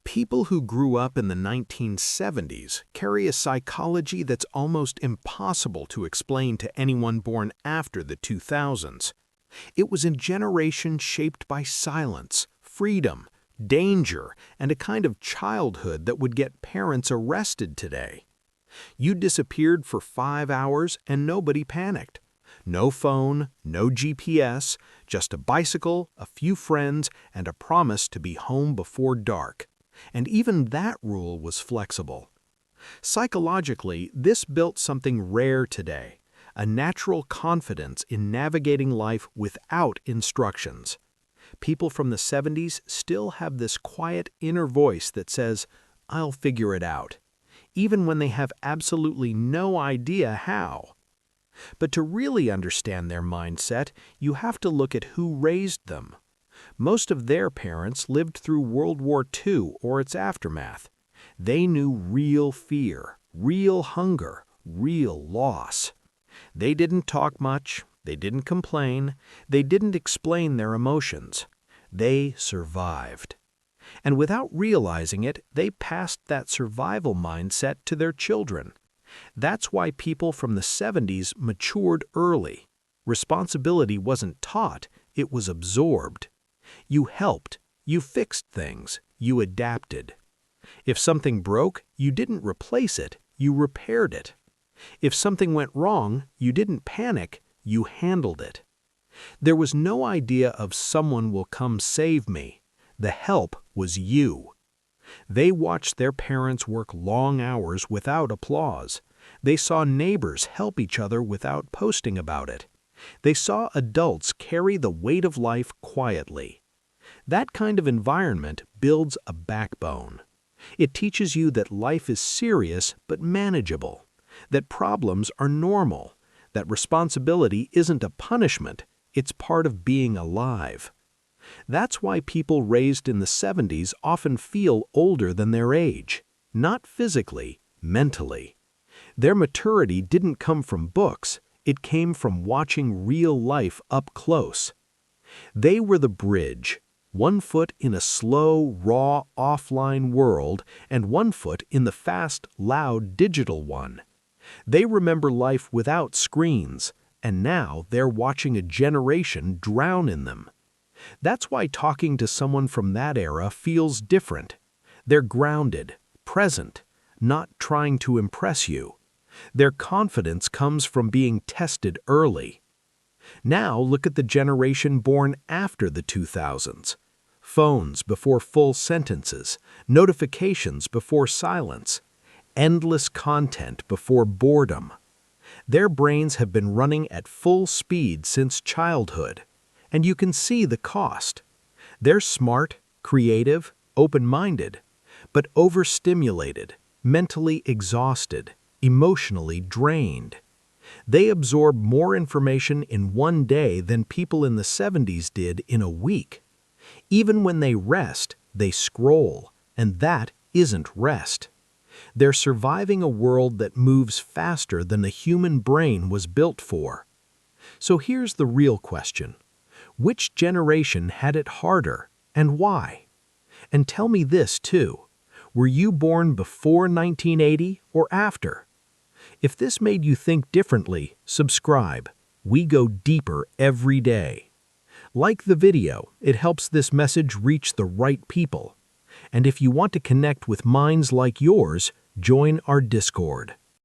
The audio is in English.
People who grew up in the 1970s carry a psychology that's almost impossible to explain to anyone born after the 2000s. It was a generation shaped by silence, freedom, danger, and a kind of childhood that would get parents arrested today. You disappeared for 5 hours and nobody panicked. No phone, no GPS, just a bicycle, a few friends, and a promise to be home before dark. And even that rule was flexible. Psychologically, this built something rare today, a natural confidence in navigating life without instructions. People from the 70s still have this quiet inner voice that says, "I'll figure it out," even when they have absolutely no idea how. But to really understand their mindset, you have to look at who raised them. Most of their parents lived through World War II or its aftermath. They knew real fear, real hunger, real loss. They didn't talk much, they didn't complain, they didn't explain their emotions. They survived. And without realizing it, they passed that survival mindset to their children. That's why people from the 70s matured early. Responsibility wasn't taught, it was absorbed. You helped, you fixed things, you adapted. If something broke, you didn't replace it, you repaired it. If something went wrong, you didn't panic, you handled it. There was no idea of someone will come save me. The help was you. They watched their parents work long hours without applause. They saw neighbors help each other without posting about it. They saw adults carry the weight of life quietly. That kind of environment builds a backbone. It teaches you that life is serious but manageable, that problems are normal, that responsibility isn't a punishment, it's part of being alive. That's why people raised in the 70s often feel older than their age, not physically, mentally. Their maturity didn't come from books, it came from watching real life up close. They were the bridge, one foot in a slow, raw, offline world and one foot in the fast, loud digital one. They remember life without screens, and now they're watching a generation drown in them. That's why talking to someone from that era feels different. They're grounded, present, not trying to impress you. Their confidence comes from being tested early. Now look at the generation born after the 2000s. Phones before full sentences, notifications before silence, endless content before boredom. Their brains have been running at full speed since childhood, and you can see the cost. They're smart, creative, open-minded, but overstimulated, mentally exhausted, emotionally drained. They absorb more information in one day than people in the 70s did in a week. Even when they rest, they scroll, and that isn't rest. They're surviving a world that moves faster than the human brain was built for. So here's the real question. Which generation had it harder, and why? And tell me this too. Were you born before 1980 or after? If this made you think differently, subscribe. We go deeper every day. Like the video, it helps this message reach the right people. And if you want to connect with minds like yours, join our Discord.